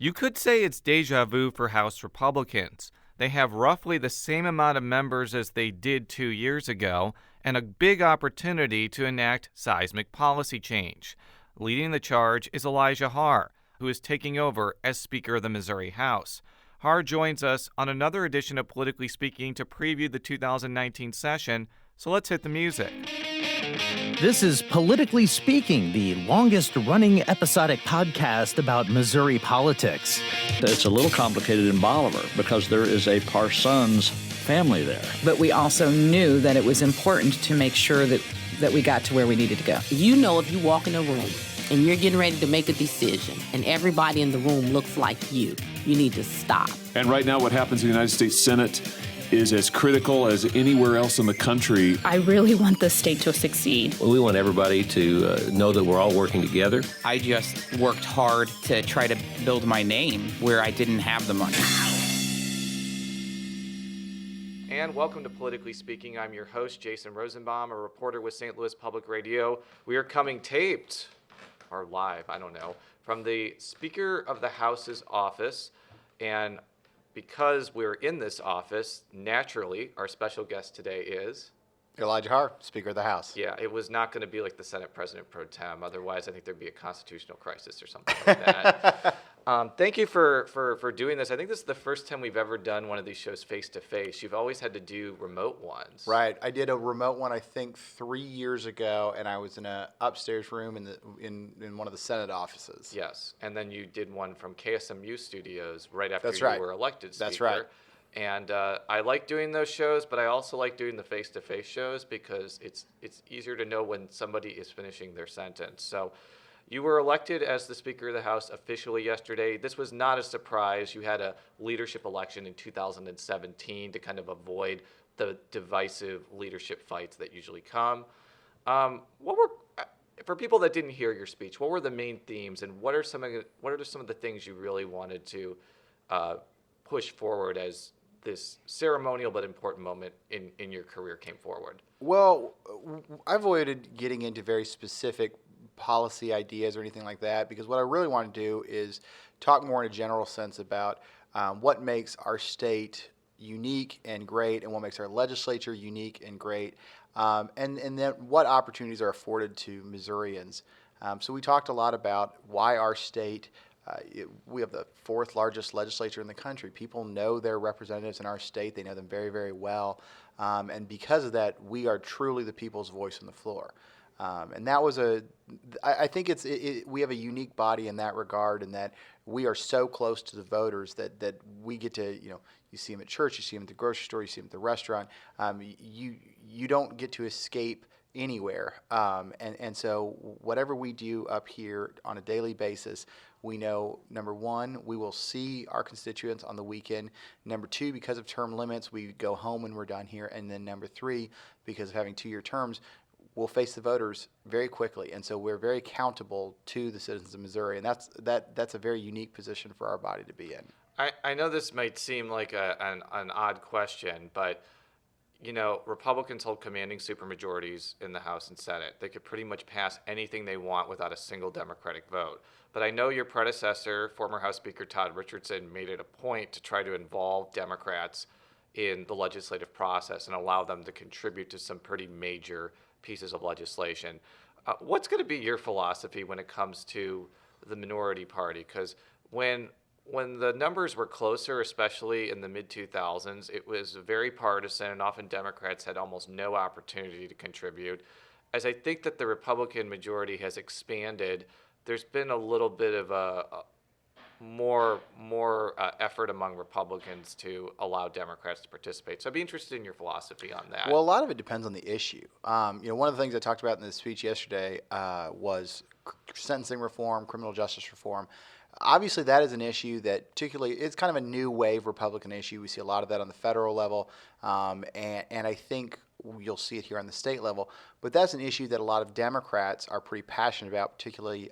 You could say it's deja vu for House Republicans. They have roughly the same amount of members as they did 2 years ago, and a big opportunity to enact seismic policy change. Leading the charge is Elijah Haahr, who is taking over as Speaker of the Missouri House. Haahr joins us on another edition of Politically Speaking to preview the 2019 session, so let's hit the music. This is Politically Speaking, the longest-running episodic podcast about Missouri politics. It's a little complicated in Bolivar because there is a Parsons family there. But we also knew that it was important to make sure that we got to where we needed to go. You know, if you walk in a room and you're getting ready to make a decision and everybody in the room looks like you need to stop. And right now what happens in the United States Senate is as critical as anywhere else in the country. I really want the state to succeed. Well, we want everybody to know that we're all working together. I just worked hard to try to build my name where I didn't have the money. And welcome to Politically Speaking. I'm your host, Jason Rosenbaum, a reporter with St. Louis Public Radio. We are coming taped, or live, I don't know, from the Speaker of the House's office. And because we're in this office, naturally, our special guest today is Elijah Haahr, Speaker of the House. Yeah, it was not going to be like the Senate President Pro Tem. Otherwise, I think there'd be a constitutional crisis or something like that. Thank you for doing this. I think this is the first time we've ever done one of these shows face-to-face. You've always had to do remote ones. Right. I did a remote one, I think, 3 years ago, and I was in an upstairs room in one of the Senate offices. Yes, and then you did one from KSMU studios right after That's you right. were elected Speaker. That's right. And I like doing those shows, but I also like doing the face-to-face shows because it's easier to know when somebody is finishing their sentence. So you were elected as the Speaker of the House officially yesterday. This was not a surprise. You had a leadership election in 2017 to kind of avoid the divisive leadership fights that usually come. For people that didn't hear your speech, what were the main themes, and what are some of the things you really wanted to push forward as this ceremonial but important moment in your career came forward? Well, I avoided getting into very specific policy ideas or anything like that because what I really want to do is talk more in a general sense about what makes our state unique and great and what makes our legislature unique and great and then what opportunities are afforded to Missourians. So we talked a lot about why our state we have the fourth largest legislature in the country. People know their representatives in our state. They know them very, very well. And because of that, we are truly the people's voice on the floor. And that was I think we have a unique body in that regard, in that we are so close to the voters that we get to, you see them at church, you see them at the grocery store, you see them at the restaurant. You don't get to escape anywhere. And so whatever we do up here on a daily basis, we know, number one, we will see our constituents on the weekend. Number two, because of term limits, we go home when we're done here. And then number three, because of having 2-year terms, we'll face the voters very quickly. And so we're very accountable to the citizens of Missouri. And that's a very unique position for our body to be in. I know this might seem like an odd question, but Republicans hold commanding supermajorities in the House and Senate. They could pretty much pass anything they want without a single Democratic vote. But I know your predecessor, former House Speaker Todd Richardson, made it a point to try to involve Democrats in the legislative process and allow them to contribute to some pretty major pieces of legislation. What's going to be your philosophy when it comes to the minority party? Because when the numbers were closer, especially in the mid-2000s, it was very partisan, and often Democrats had almost no opportunity to contribute. As I think that the Republican majority has expanded, there's been a little bit of a more effort among Republicans to allow Democrats to participate. So I'd be interested in your philosophy on that. Well, a lot of it depends on the issue. One of the things I talked about in the speech yesterday was sentencing reform, criminal justice reform. Obviously, that is an issue that particularly, it's kind of a new wave Republican issue. We see a lot of that on the federal level, and I think you'll see it here on the state level. But that's an issue that a lot of Democrats are pretty passionate about, particularly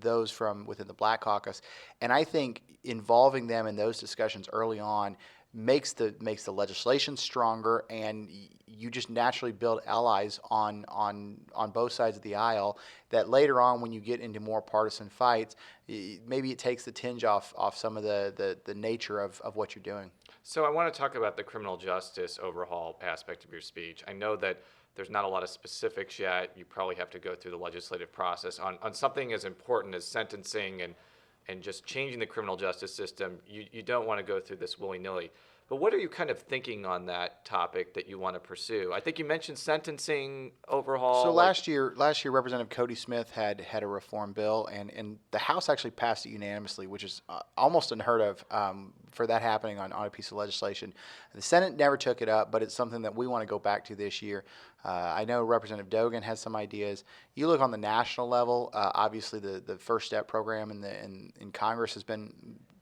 those from within the Black Caucus. And I think involving them in those discussions early on makes the legislation stronger, and you just naturally build allies on both sides of the aisle. That later on, when you get into more partisan fights, maybe it takes the tinge off some of the nature of what you're doing. So I want to talk about the criminal justice overhaul aspect of your speech. I know that there's not a lot of specifics yet. You probably have to go through the legislative process on something as important as sentencing and just changing the criminal justice system. You don't want to go through this willy-nilly. But what are you kind of thinking on that topic that you want to pursue? I think you mentioned sentencing overhaul. So last year, Representative Cody Smith had a reform bill, and the House actually passed it unanimously, which is almost unheard of for that happening on a piece of legislation. The Senate never took it up, but it's something that we want to go back to this year. I know Representative Dogan has some ideas. You look on the national level, obviously the First Step program in Congress has been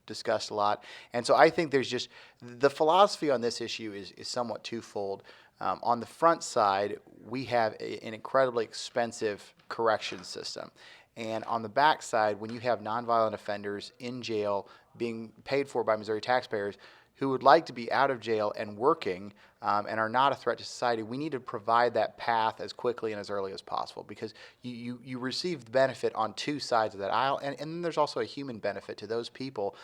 discussed a lot. And so I think there's just the philosophy on this issue is somewhat twofold. On the front side, we have an incredibly expensive correction system. And on the back side, when you have nonviolent offenders in jail being paid for by Missouri taxpayers who would like to be out of jail and working and are not a threat to society, we need to provide that path as quickly and as early as possible, because you receive the benefit on two sides of that aisle, and then there's also a human benefit to those people.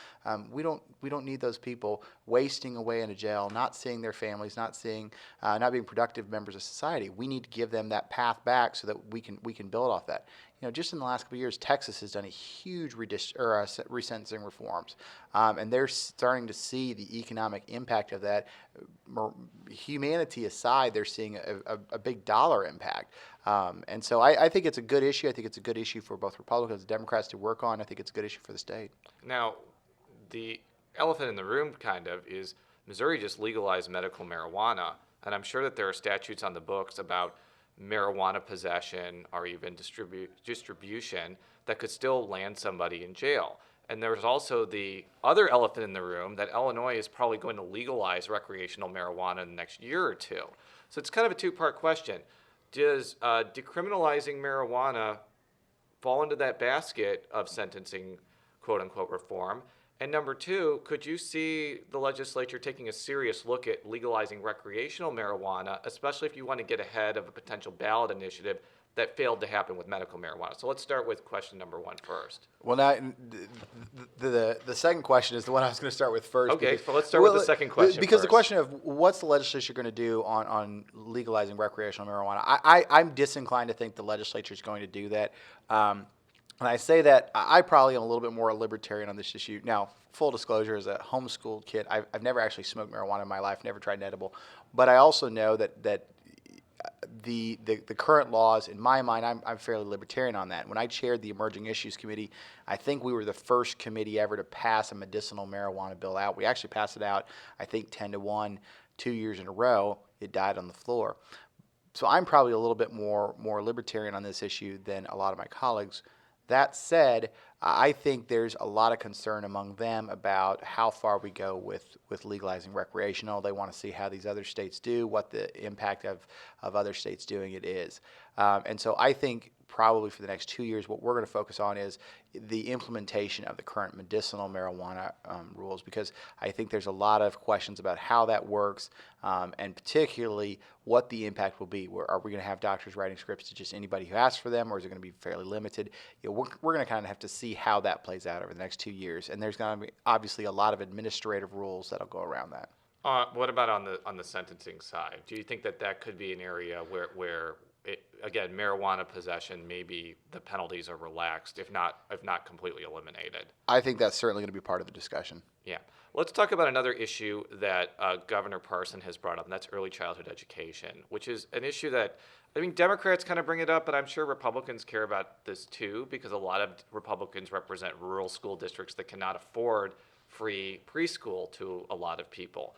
We don't need those people wasting away in a jail, not seeing their families, not being productive members of society. We need to give them that path back so that we can build off that. Just in the last couple of years, Texas has done a huge resentencing reforms, and they're starting to see the economic impact of that. Humanity aside, they're seeing a big dollar impact. And so I think it's a good issue. I think it's a good issue for both Republicans and Democrats to work on. I think it's a good issue for the state. Now, the elephant in the room kind of is Missouri just legalized medical marijuana, and I'm sure that there are statutes on the books about marijuana possession or even distribution that could still land somebody in jail. And there's also the other elephant in the room that Illinois is probably going to legalize recreational marijuana in the next year or two. So it's kind of a two-part question. Does decriminalizing marijuana fall into that basket of sentencing quote-unquote reform? And number two, could you see the legislature taking a serious look at legalizing recreational marijuana, especially if you want to get ahead of a potential ballot initiative that failed to happen with medical marijuana? So let's start with question number one first. Well, now the second question is the one I was going to start with first. Okay, so let's start with the second question because first. The question of what's the legislature going to do on legalizing recreational marijuana, I'm disinclined to think the legislature is going to do that. And I say that I probably am a little bit more a libertarian on this issue. Now, full disclosure, as a homeschooled kid, I've never actually smoked marijuana in my life, never tried an edible. But I also know that the current laws, in my mind, I'm fairly libertarian on that. When I chaired the Emerging Issues Committee, I think we were the first committee ever to pass a medicinal marijuana bill out. We actually passed it out, I think, 10-1, 2 years in a row. It died on the floor. So I'm probably a little bit more libertarian on this issue than a lot of my colleagues. That said, I think there's a lot of concern among them about how far we go with legalizing recreational. They want to see how these other states do, what the impact of other states doing it is. And so I think probably for the next 2 years, what we're going to focus on is the implementation of the current medicinal marijuana rules, because I think there's a lot of questions about how that works, and particularly what the impact will be. Are we going to have doctors writing scripts to just anybody who asks for them, or is it going to be fairly limited? We're going to kind of have to see how that plays out over the next 2 years, and there's going to be obviously a lot of administrative rules that'll go around that. What about on the sentencing side? Do you think that could be an area where again, marijuana possession, maybe the penalties are relaxed, if not completely eliminated? I think that's certainly going to be part of the discussion. Yeah. Let's talk about another issue that Governor Parson has brought up, and that's early childhood education, which is an issue that, Democrats kind of bring it up, but I'm sure Republicans care about this too, because a lot of Republicans represent rural school districts that cannot afford free preschool to a lot of people.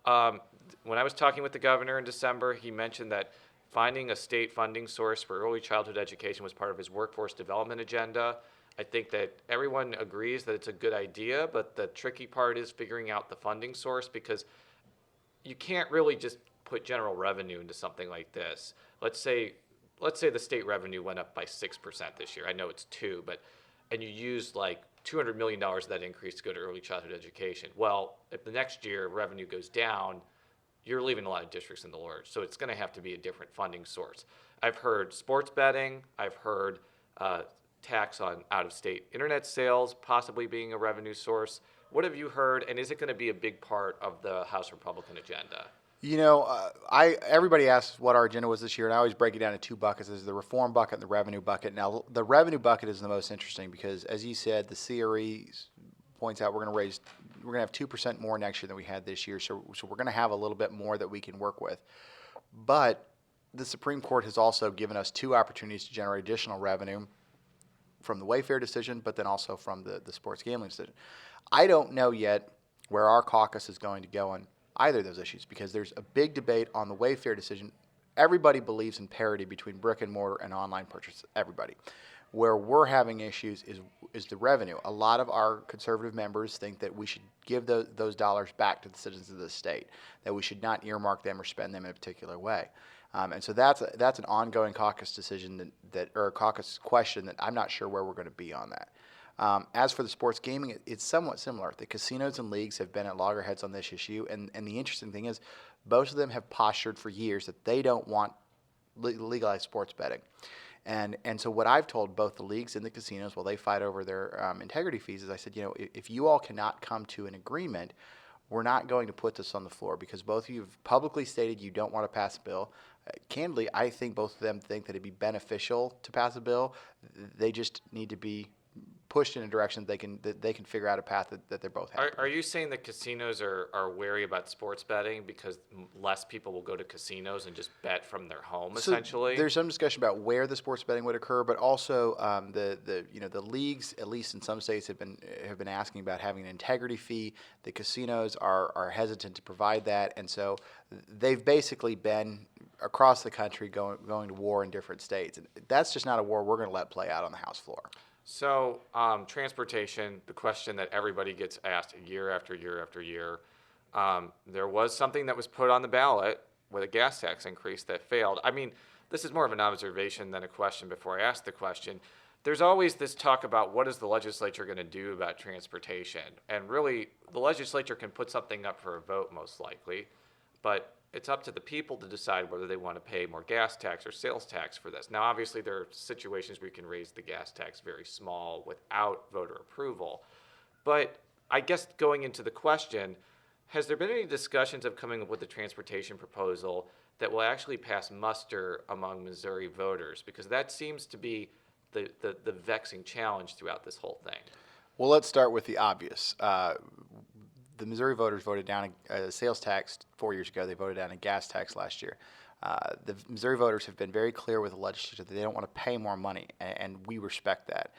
When I was talking with the governor in December, he mentioned that finding a state funding source for early childhood education was part of his workforce development agenda. I think that everyone agrees that it's a good idea, but the tricky part is figuring out the funding source, because you can't really just put general revenue into something like this. Let's say the state revenue went up by 6% this year. I know it's 2%, and you used like $200 million of that increase to go to early childhood education. Well, if the next year revenue goes down, you're leaving a lot of districts in the lurch. So it's going to have to be a different funding source. I've heard sports betting. I've heard tax on out-of-state internet sales possibly being a revenue source. What have you heard, and is it going to be a big part of the House Republican agenda? You know, everybody asks what our agenda was this year, and I always break it down into two buckets. There's the reform bucket and the revenue bucket. Now, the revenue bucket is the most interesting because, as you said, the CRE points out we're going to have 2% more next year than we had this year, so we're going to have a little bit more that we can work with. But the Supreme Court has also given us two opportunities to generate additional revenue from the Wayfair decision, but then also from the sports gambling decision. I don't know yet where our caucus is going to go on either of those issues because there's a big debate on the Wayfair decision. Everybody believes in parity between brick and mortar and online purchase. Everybody. Where we're having issues is the revenue. A lot of our conservative members think that we should give those dollars back to the citizens of the state, that we should not earmark them or spend them in a particular way. And so that's an ongoing caucus decision or a caucus question that I'm not sure where we're going to be on that. As for the sports gaming, it's somewhat similar. The casinos and leagues have been at loggerheads on this issue, and the interesting thing is both of them have postured for years that they don't want legalized sports betting. And so what I've told both the leagues and the casinos while they fight over their integrity fees is I said, if you all cannot come to an agreement, we're not going to put this on the floor because both of you have publicly stated you don't want to pass a bill. Candidly, I think both of them think that it'd be beneficial to pass a bill. They just need to be pushed in a direction that they can figure out a path that they're both happy. Are you saying that casinos are wary about sports betting because less people will go to casinos and just bet from their home, essentially? There's some discussion about where the sports betting would occur, but also the leagues, at least in some states, have been asking about having an integrity fee. The casinos are hesitant to provide that, and so they've basically been across the country going to war in different states. And that's just not a war we're going to let play out on the House floor. So transportation, the question that everybody gets asked year after year after year, there was something that was put on the ballot with a gas tax increase that failed. I mean, this is more of an observation than a question before I ask the question. There's always this talk about what is the legislature going to do about transportation. And really, the legislature can put something up for a vote most likely, but it's up to the people to decide whether they want to pay more gas tax or sales tax for this. Now, obviously, there are situations where you can raise the gas tax very small without voter approval. But I guess going into the question, has there been any discussions of coming up with a transportation proposal that will actually pass muster among Missouri voters? Because that seems to be the vexing challenge throughout this whole thing. Well, let's start with the obvious. The Missouri voters voted down a sales tax 4 years ago. They voted down a gas tax last year. The Missouri voters have been very clear with the legislature that they don't want to pay more money, and we respect that.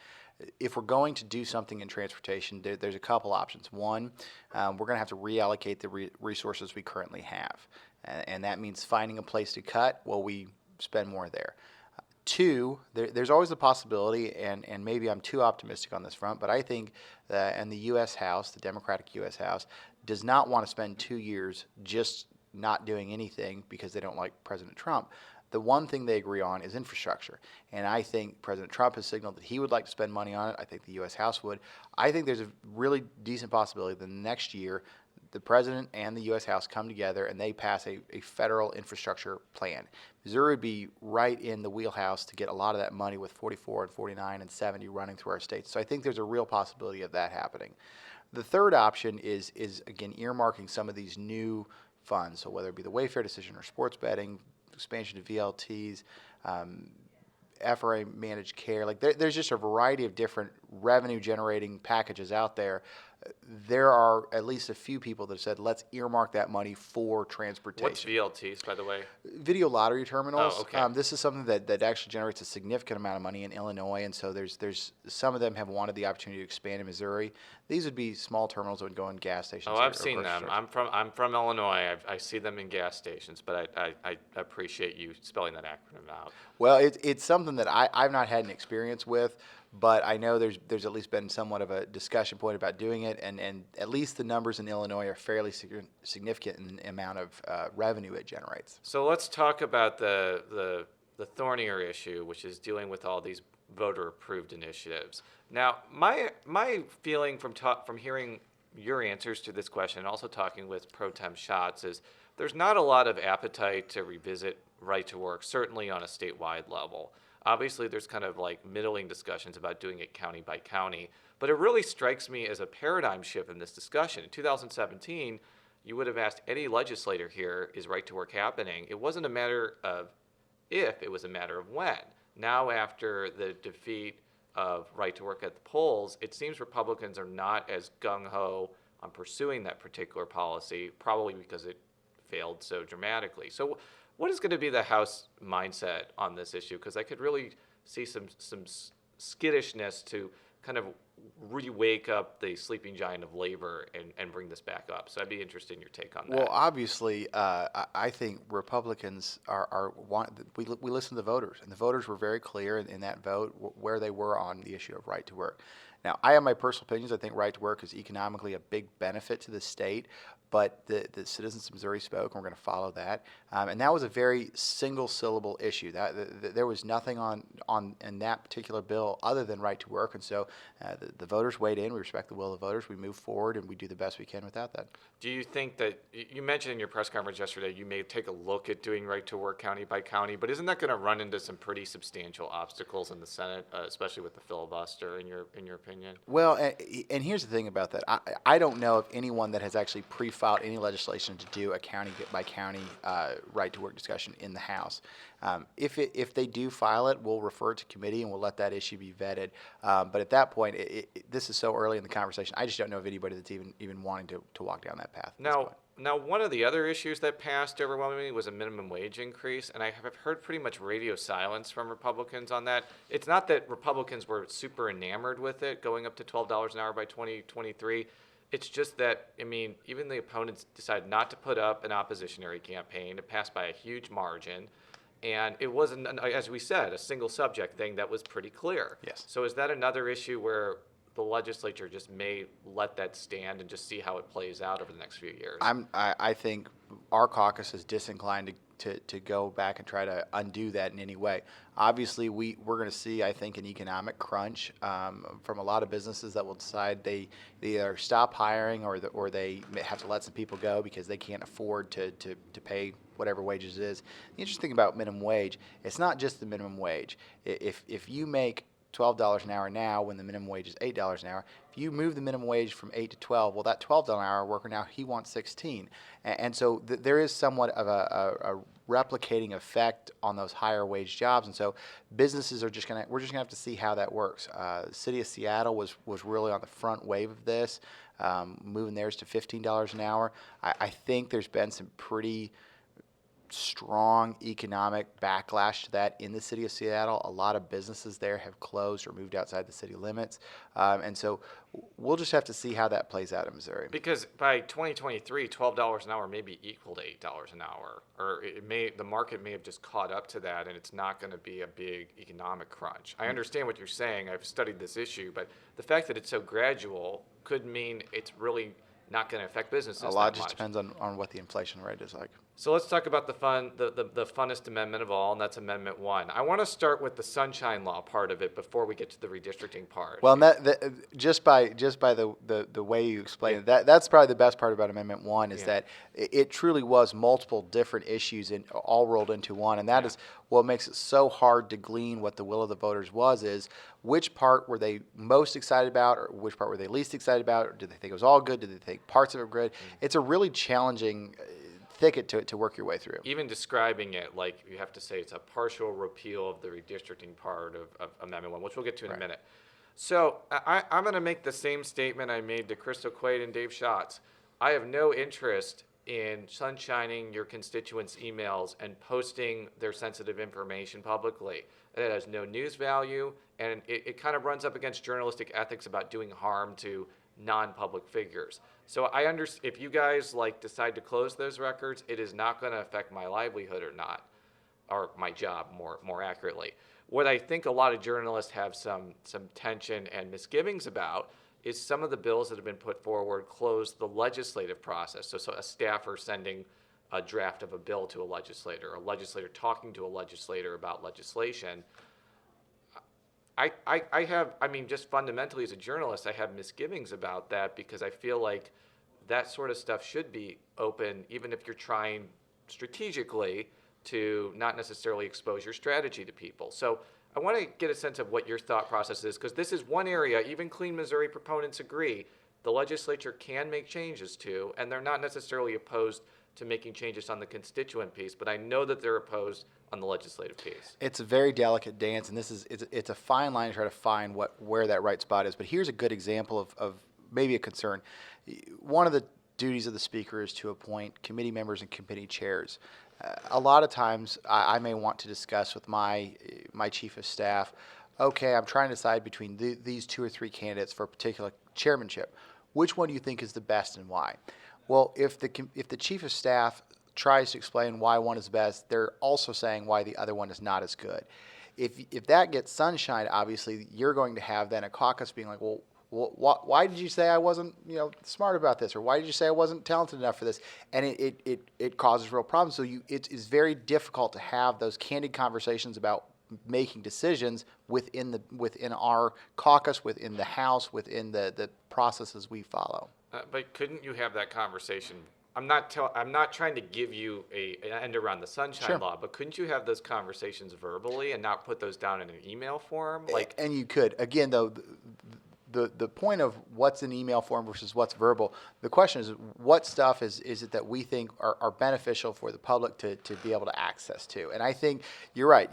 If we're going to do something in transportation, there's a couple options. One, we're going to have to reallocate the resources we currently have, and that means finding a place to cut while we spend more there. Two, there's always the possibility, and maybe I'm too optimistic on this front, but I think that in the U.S. House, the Democratic U.S. House, does not want to spend 2 years just not doing anything because they don't like President Trump. The one thing they agree on is infrastructure, and I think President Trump has signaled that he would like to spend money on it. I think the U.S. House would. I think there's a really decent possibility that next year the President and the U.S. House come together and they pass a federal infrastructure plan. Missouri would be right in the wheelhouse to get a lot of that money with 44 and 49 and 70 running through our states. So I think there's a real possibility of that happening. The third option is again, earmarking some of these new funds. So whether it be the Wayfair decision or sports betting, expansion of VLTs, FRA managed care, there's just a variety of different revenue generating packages out there. There are at least a few people that have said, let's earmark that money for transportation. What's VLTs, by the way? Video lottery terminals. Oh, okay. This is something that actually generates a significant amount of money in Illinois, and so there's some of them have wanted the opportunity to expand in Missouri. These would be small terminals that would go in gas stations. Oh, I've seen them. I'm from Illinois. I see them in gas stations, but I appreciate you spelling that acronym out. Well, it's something that I've not had an experience with, but I know there's at least been somewhat of a discussion point about doing it, and at least the numbers in Illinois are fairly significant in the amount of revenue it generates. So let's talk about the thornier issue, which is dealing with all these voter-approved initiatives. Now, my feeling from hearing your answers to this question, and also talking with Pro Tem Schatz, is there's not a lot of appetite to revisit right to work, certainly on a statewide level. Obviously, there's kind of like middling discussions about doing it county by county, but it really strikes me as a paradigm shift in this discussion. In 2017, you would have asked any legislator here, is right to work happening? It wasn't a matter of if, it was a matter of when. Now, after the defeat of right to work at the polls, it seems Republicans are not as gung-ho on pursuing that particular policy, probably because it failed so dramatically. So what is going to be the House mindset on this issue? Because I could really see some skittishness to kind of re-wake up the sleeping giant of labor and bring this back up. So I'd be interested in your take on that. Well, obviously, I think Republicans we listen to the voters, and the voters were very clear in that vote where they were on the issue of right to work. Now, I have my personal opinions. I think right to work is economically a big benefit to the state, but the citizens of Missouri spoke, and we're going to follow that. And that was a very single-syllable issue. There was nothing in that particular bill other than right to work, and so the voters weighed in. We respect the will of the voters. We move forward, and we do the best we can without that. Do you think that, you mentioned in your press conference yesterday, you may take a look at doing right to work county by county, but isn't that going to run into some pretty substantial obstacles in the Senate, especially with the filibuster, in your opinion? Well, and here's the thing about that. I don't know of anyone that has actually pre-filed any legislation to do a county by county right to work discussion in the House. If they do file it, we'll refer it to committee and we'll let that issue be vetted. But at that point, this is so early in the conversation. I just don't know of anybody that's even wanting to walk down that path. Now, one of the other issues that passed overwhelmingly was a minimum wage increase, and I have heard pretty much radio silence from Republicans on that. It's not that Republicans were super enamored with it going up to $12 an hour by 2023. It's just that, I mean, even the opponents decided not to put up an oppositionary campaign. It passed by a huge margin, and it wasn't, as we said, a single subject thing that was pretty clear. Yes. So is that another issue where the legislature just may let that stand and just see how it plays out over the next few years? I think our caucus is disinclined to go back and try to undo that in any way. Obviously, we're going to see, I think, an economic crunch from a lot of businesses that will decide they either stop hiring or they have to let some people go because they can't afford to pay whatever wages is. The interesting thing about minimum wage, it's not just the minimum wage. If you make $12 an hour now when the minimum wage is $8 an hour. If you move the minimum wage from 8 to 12, well, that $12 an hour worker now, he wants 16. And so there is somewhat of a replicating effect on those higher wage jobs. And so businesses we're just gonna have to see how that works. The city of Seattle was really on the front wave of this, moving theirs to $15 an hour. I think there's been some pretty strong economic backlash to that in the city of Seattle. A lot of businesses there have closed or moved outside the city limits. And so we'll just have to see how that plays out in Missouri. Because by 2023, $12 an hour may be equal to $8 an hour, or the market may have just caught up to that, and it's not going to be a big economic crunch. I understand what you're saying. I've studied this issue, but the fact that it's so gradual could mean it's really not going to affect businesses that much. A lot just depends on what the inflation rate is like. So let's talk about the funnest amendment of all, and that's Amendment 1. I want to start with the Sunshine Law part of it before we get to the redistricting part. Well, just by the way you explained it, that's probably the best part about Amendment 1 is that it truly was multiple different issues all rolled into one, and that is what makes it so hard to glean what the will of the voters is which part were they most excited about, or which part were they least excited about, or did they think it was all good, did they think parts of it were good? It's a really challenging thicket to work your way through. Even describing it, like you have to say it's a partial repeal of the redistricting part of Amendment 1, which we'll get to in a minute. So I'm going to make the same statement I made to Crystal Quaid and Dave Schatz. I have no interest in sunshining your constituents' emails and posting their sensitive information publicly. It has no news value, and it kind of runs up against journalistic ethics about doing harm to non-public figures. So I understand if you guys decide to close those records, it is not going to affect my livelihood or my job more accurately. What I think a lot of journalists have some tension and misgivings about is some of the bills that have been put forward close the legislative process. So a staffer sending a draft of a bill to a legislator talking to a legislator about legislation. I have, I mean, just fundamentally as a journalist, I have misgivings about that because I feel like that sort of stuff should be open, even if you're trying strategically to not necessarily expose your strategy to people. So I want to get a sense of what your thought process is, because this is one area, even Clean Missouri proponents agree, the legislature can make changes to, and they're not necessarily opposed to making changes on the constituent piece, but I know that they're opposed on the legislative piece. It's a very delicate dance, and it's a fine line to try to find where that right spot is. But here's a good example of maybe a concern. One of the duties of the speaker is to appoint committee members and committee chairs. A lot of times I may want to discuss with my chief of staff, okay, I'm trying to decide between these 2 or 3 candidates for a particular chairmanship. Which one do you think is the best and why? Well, if the chief of staff tries to explain why one is best, they're also saying why the other one is not as good. If that gets sunshine, obviously you're going to have then a caucus being like, well, why did you say I wasn't smart about this, or why did you say I wasn't talented enough for this? And it causes real problems. So it's very difficult to have those candid conversations about making decisions within our caucus, within the House, within the processes we follow. But couldn't you have that conversation? I'm not trying to give you an end around the sunshine law, but couldn't you have those conversations verbally and not put those down in an email form? And you could. Again, though, the point of what's in email form versus what's verbal, the question is what stuff is it that we think are beneficial for the public to be able to access to. And I think you're right.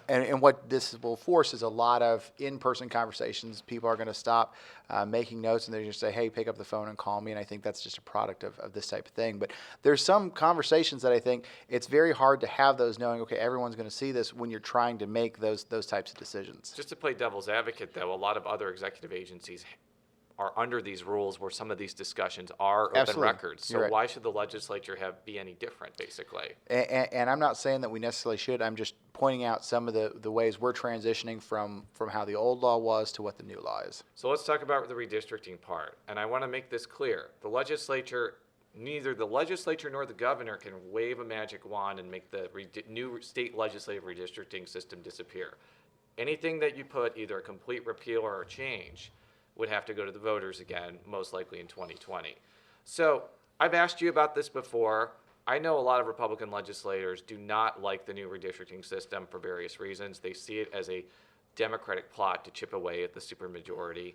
And what this will force is a lot of in-person conversations. People are going to stop making notes, and they're just say, hey, pick up the phone and call me. And I think that's just a product of this type of thing. But there's some conversations that I think it's very hard to have those knowing, okay, everyone's going to see this when you're trying to make those types of decisions. Just to play devil's advocate, though, a lot of other executive agencies are under these rules where some of these discussions are open records. So why should the legislature be any different, basically? And I'm not saying that we necessarily should. I'm just pointing out some of the ways we're transitioning from how the old law was to what the new law is. So let's talk about the redistricting part. And I want to make this clear. Neither the legislature nor the governor can wave a magic wand and make the new state legislative redistricting system disappear. Anything that you put, either a complete repeal or a change, would have to go to the voters again, most likely in 2020. So I've asked you about this before. I know a lot of Republican legislators do not like the new redistricting system for various reasons. They see it as a Democratic plot to chip away at the supermajority.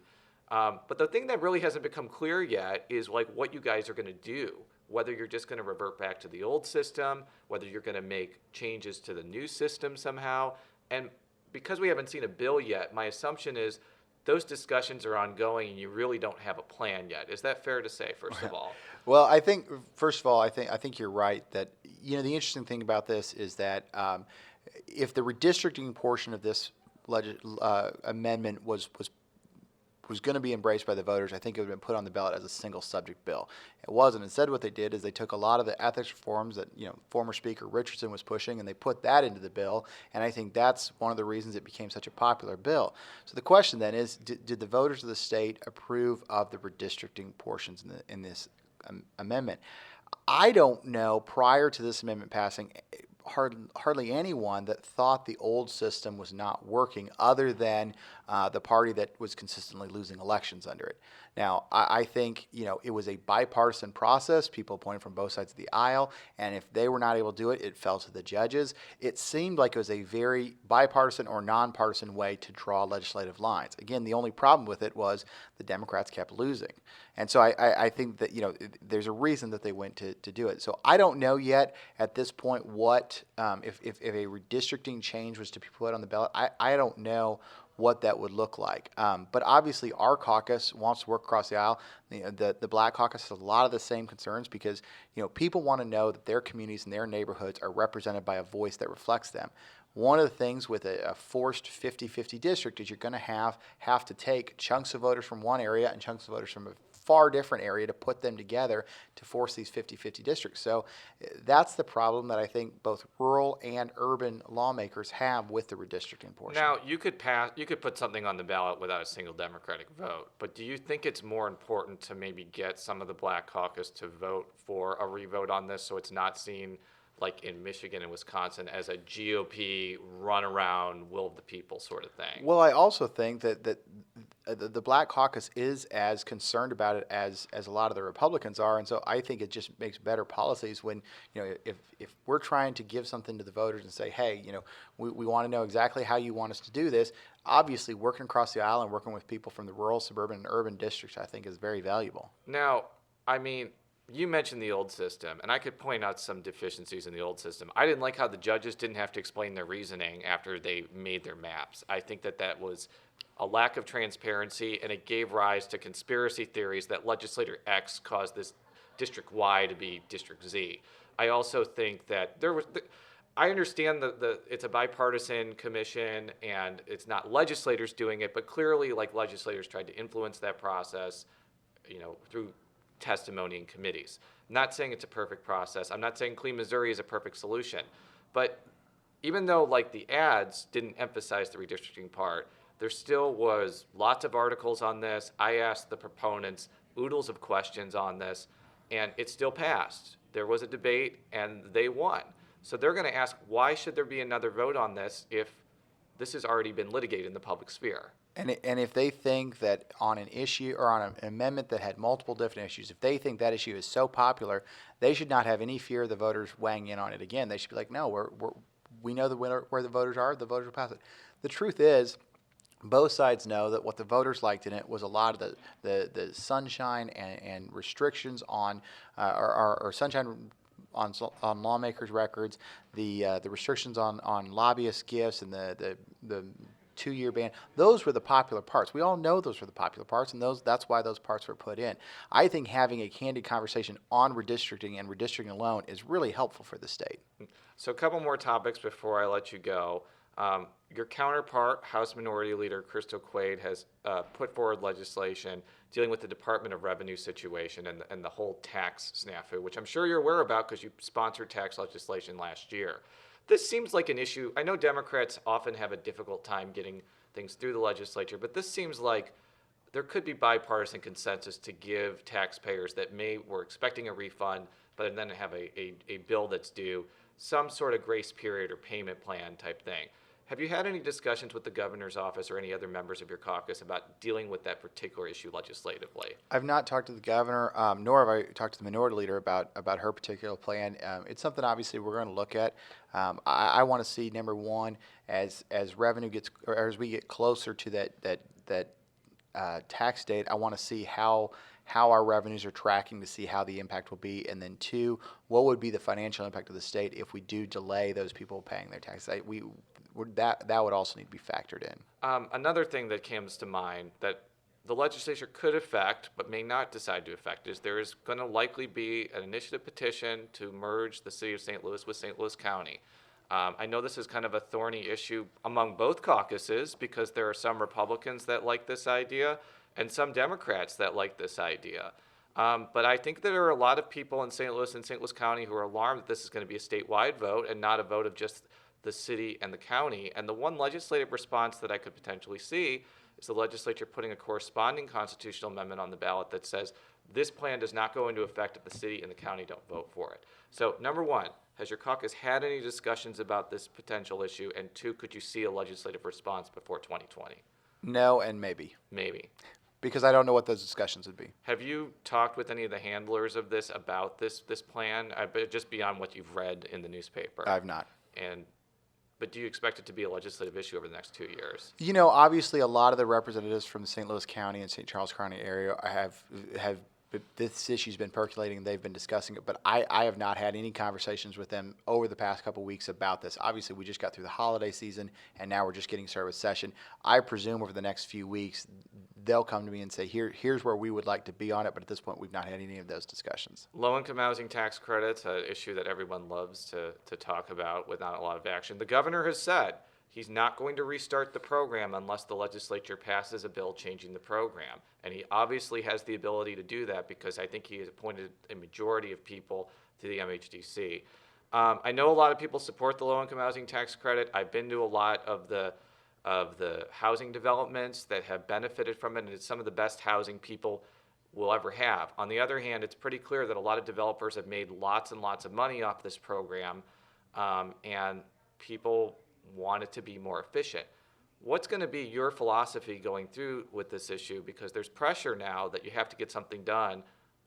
But the thing that really hasn't become clear yet is what you guys are going to do, whether you're just going to revert back to the old system, whether you're going to make changes to the new system somehow. And because we haven't seen a bill yet, my assumption is those discussions are ongoing and you really don't have a plan yet. Is that fair to say, first of all? Well, I think, first of all, I think you're right that, the interesting thing about this is that if the redistricting portion of this amendment was going to be embraced by the voters, I think it would have been put on the ballot as a single subject bill. It wasn't. Instead, what they did is they took a lot of the ethics reforms that former Speaker Richardson was pushing, and they put that into the bill. And I think that's one of the reasons it became such a popular bill. So the question then is, did the voters of the state approve of the redistricting portions in this amendment? I don't know, prior to this amendment passing, hardly anyone that thought the old system was not working other than the party that was consistently losing elections under it. Now, I think, it was a bipartisan process. People appointed from both sides of the aisle, and if they were not able to do it, it fell to the judges. It seemed like it was a very bipartisan or nonpartisan way to draw legislative lines. Again, the only problem with it was the Democrats kept losing. And so I think that, there's a reason that they went to do it. So I don't know yet at this point what, if a redistricting change was to be put on the ballot, I don't know what that would look like. But obviously our caucus wants to work across the aisle. The Black Caucus has a lot of the same concerns because, people want to know that their communities and their neighborhoods are represented by a voice that reflects them. One of the things with a forced 50-50 district is you're going to have to take chunks of voters from one area and chunks of voters from a far different area to put them together to force these 50-50 districts. So that's the problem that I think both rural and urban lawmakers have with the redistricting portion. Now, you could put something on the ballot without a single Democratic vote, but do you think it's more important to maybe get some of the Black Caucus to vote for a revote on this so it's not seen like in Michigan and Wisconsin, as a GOP run-around, will of the people sort of thing. Well, I also think that the Black Caucus is as concerned about it as a lot of the Republicans are, and so I think it just makes better policies when, if we're trying to give something to the voters and say, hey, we want to know exactly how you want us to do this. Obviously, working across the aisle and working with people from the rural, suburban, and urban districts, I think, is very valuable. Now, I mean, you mentioned the old system, and I could point out some deficiencies in the old system. I didn't like how the judges didn't have to explain their reasoning after they made their maps. I think that was a lack of transparency, and it gave rise to conspiracy theories that legislator X caused this District Y to be District Z. I also think that I understand that it's a bipartisan commission and it's not legislators doing it, but clearly, like, legislators tried to influence that process, through testimony in committees. I'm not saying it's a perfect process. I'm not saying Clean Missouri is a perfect solution. But even though, like, the ads didn't emphasize the redistricting part, there still was lots of articles on this. I asked the proponents oodles of questions on this, and it still passed. There was a debate, and they won. So they're going to ask, why should there be another vote on this if this has already been litigated in the public sphere? And if they think that on an issue or on an amendment that had multiple different issues, if they think that issue is so popular, they should not have any fear of the voters weighing in on it again. They should be like, no, we know where the voters are. The voters will pass it. The truth is, both sides know that what the voters liked in it was a lot of the sunshine and restrictions on or sunshine on lawmakers' records, the restrictions on lobbyist gifts, and the 2-year ban. Those were the popular parts. We all know those were the popular parts, and that's why those parts were put in. I think having a candid conversation on redistricting and redistricting alone is really helpful for the state. So a couple more topics before I let you go. Your counterpart, House Minority Leader Crystal Quaid, has put forward legislation dealing with the Department of Revenue situation and the whole tax snafu, which I'm sure you're aware about because you sponsored tax legislation last year. This seems like an issue. I know Democrats often have a difficult time getting things through the legislature, but this seems like there could be bipartisan consensus to give taxpayers that were expecting a refund, but then have a bill that's due, some sort of grace period or payment plan type thing. Have you had any discussions with the governor's office or any other members of your caucus about dealing with that particular issue legislatively? I've not talked to the governor, nor have I talked to the minority leader about her particular plan. It's something obviously we're going to look at. I want to see, number one, as revenue gets, or as we get closer to that tax date, I want to see how our revenues are tracking to see how the impact will be, and then two, what would be the financial impact of the state if we do delay those people paying their taxes? That would also need to be factored in. Another thing that comes to mind that the legislature could affect but may not decide to affect is there is going to likely be an initiative petition to merge the city of St. Louis with St. Louis County. I know this is kind of a thorny issue among both caucuses because there are some Republicans that like this idea and some Democrats that like this idea. But I think there are a lot of people in St. Louis and St. Louis County who are alarmed that this is going to be a statewide vote and not a vote of just the city and the county. And the one legislative response that I could potentially see is the legislature putting a corresponding constitutional amendment on the ballot that says this plan does not go into effect if the city and the county don't vote for it. So number one, has your caucus had any discussions about this potential issue? And two, could you see a legislative response before 2020? No, and maybe. Maybe. Because I don't know what those discussions would be. Have you talked with any of the handlers of this about this plan, just beyond what you've read in the newspaper? I've not. But do you expect it to be a legislative issue over the next 2 years? Obviously a lot of the representatives from the St. Louis County and St. Charles County area have this issue's been percolating and they've been discussing it, but I have not had any conversations with them over the past couple of weeks about this. Obviously, we just got through the holiday season and now we're just getting started with session. I presume over the next few weeks, they'll come to me and say, here's where we would like to be on it, but at this point, we've not had any of those discussions. Low-income housing tax credits, an issue that everyone loves to talk about with not a lot of action. The governor has said he's not going to restart the program unless the legislature passes a bill changing the program. And he obviously has the ability to do that because I think he has appointed a majority of people to the MHDC. I know a lot of people support the low-income housing tax credit. I've been to a lot of the housing developments that have benefited from it, and it's some of the best housing people will ever have. On the other hand, it's pretty clear that a lot of developers have made lots and lots of money off this program, and people want it to be more efficient. What's going to be your philosophy going through with this issue? Because there's pressure now that you have to get something done,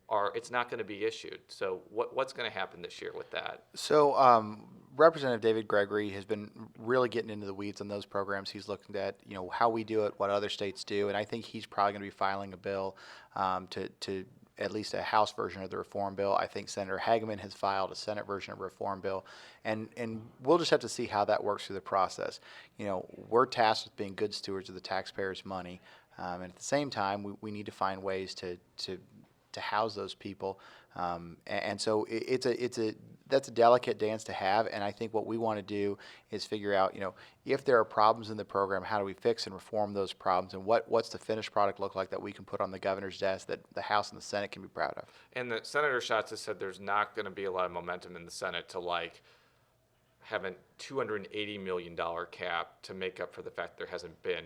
or it's not going to be issued. So what's going to happen this year with that? So Representative David Gregory has been really getting into the weeds on those programs. He's looking at how we do it, what other states do, and I think he's probably going to be filing a bill to at least a House version of the reform bill. I think Senator Hageman has filed a Senate version of a reform bill, and we'll just have to see how that works through the process. We're tasked with being good stewards of the taxpayers' money, and at the same time, we need to find ways to house those people, and so that's a delicate dance to have. And I think what we want to do is figure out, if there are problems in the program, how do we fix and reform those problems, and what's the finished product look like that we can put on the governor's desk that the House and the Senate can be proud of. And the Senator Schatz has said there's not going to be a lot of momentum in the Senate to have a $280 million cap to make up for the fact there hasn't been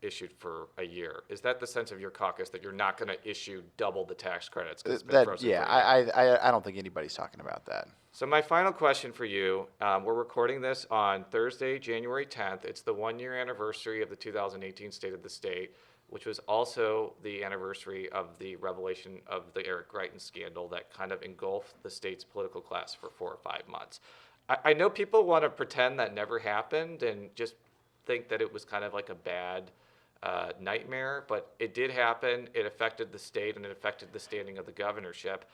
issued for a year. Is that the sense of your caucus, that you're not going to issue double the tax credits? 'Cause it's been frozen for a year? I don't think anybody's talking about that. So my final question for you, we're recording this on Thursday, January 10th. It's the 1-year anniversary of the 2018 State of the State, which was also the anniversary of the revelation of the Eric Greitens scandal that kind of engulfed the state's political class for 4 or 5 months. I know people want to pretend that never happened and just think that it was kind of like a bad nightmare, but it did happen. It affected the state, and it affected the standing of the governorship.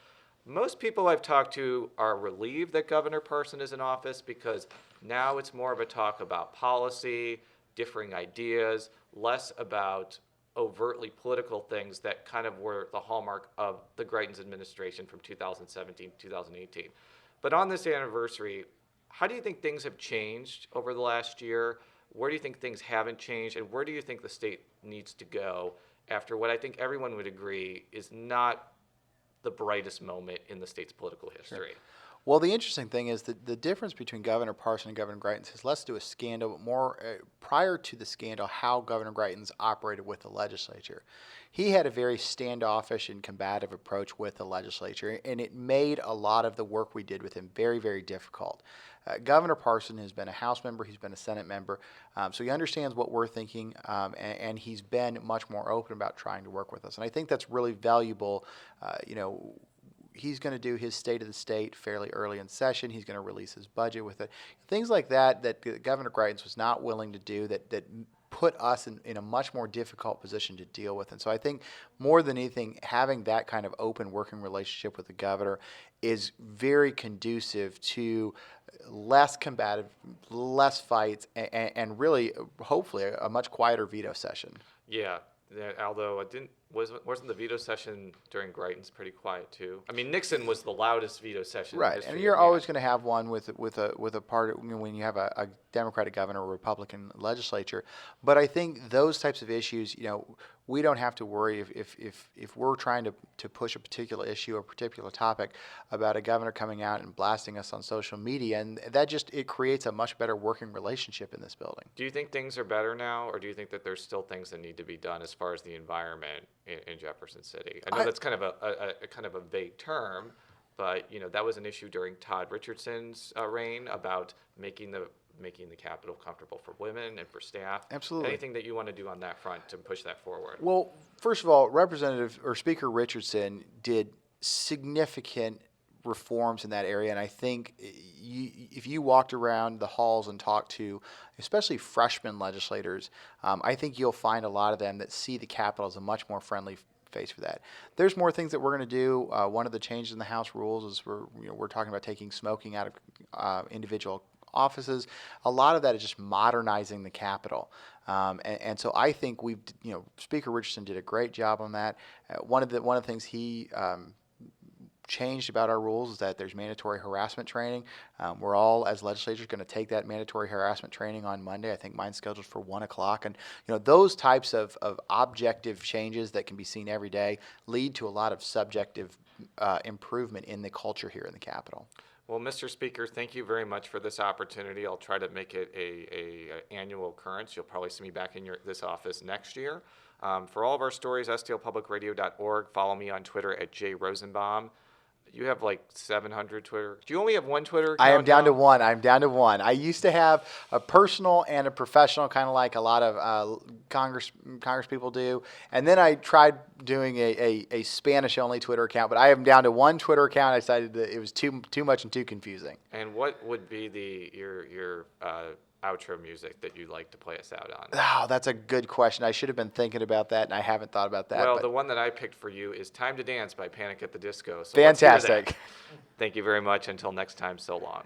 Most people I've talked to are relieved that Governor Parson is in office, because now it's more of a talk about policy, differing ideas, less about overtly political things that kind of were the hallmark of the Greitens administration from 2017 to 2018. But on this anniversary, how do you think things have changed over the last year? Where do you think things haven't changed, and where do you think the state needs to go after what I think everyone would agree is not the brightest moment in the state's political history? Sure. Well, the interesting thing is that the difference between Governor Parson and Governor Greitens has less to do with scandal, but more prior to the scandal, how Governor Greitens operated with the legislature. He had a very standoffish and combative approach with the legislature, and it made a lot of the work we did with him very, very difficult. Governor Parson has been a House member, he's been a Senate member, so he understands what we're thinking, and he's been much more open about trying to work with us. And I think that's really valuable. He's going to do his State of the State fairly early in session. He's going to release his budget with it. Things like that Governor Greitens was not willing to do, that put us in a much more difficult position to deal with. And so I think more than anything, having that kind of open working relationship with the governor is very conducive to less combative, less fights, and really, hopefully, a much quieter veto session. Yeah, although wasn't the veto session during Greitens pretty quiet too? I mean, Nixon was the loudest veto session. Right, and you're always going to have one with a party when you have a Democratic governor or Republican legislature. But I think those types of issues, we don't have to worry if we're trying to push a particular issue or a particular topic about a governor coming out and blasting us on social media, and that it creates a much better working relationship in this building. Do you think things are better now, or do you think that there's still things that need to be done as far as the environment in Jefferson City? I know that's kind of a vague term, but that was an issue during Todd Richardson's reign about making the Capitol comfortable for women and for staff. Absolutely. Anything that you want to do on that front to push that forward? Well, first of all, Speaker Richardson did significant reforms in that area, and I think if you walked around the halls and talked to especially freshman legislators, I think you'll find a lot of them that see the Capitol as a much more friendly face for that. There's more things that we're going to do. One of the changes in the House rules is we're talking about taking smoking out of individual offices. A lot of that is just modernizing the Capitol. And so I think Speaker Richardson did a great job on that. One of the things he changed about our rules is that there's mandatory harassment training. We're all, as legislators, going to take that mandatory harassment training on Monday. I think mine's scheduled for 1 o'clock. And those types of objective changes that can be seen every day lead to a lot of subjective improvement in the culture here in the Capitol. Well, Mr. Speaker, thank you very much for this opportunity. I'll try to make it a annual occurrence. You'll probably see me back in this office next year. For all of our stories, stlpublicradio.org. Follow me on Twitter at @jrosenbaum. You have like 700 Twitter. Do you only have one Twitter account? I am down now? to one. I'm down to one. I used to have a personal and a professional, kind of like a lot of Congress people do. And then I tried doing a Spanish-only Twitter account, but I am down to one Twitter account. I decided that it was too much and too confusing. And what would be your outro music that you'd like to play us out on? Oh, that's a good question. I should have been thinking about that, and I haven't thought about that. Well, but the one that I picked for you is Time to Dance by Panic at the Disco. So let's hear that. fantastic. Thank you very much. Until next time, so long.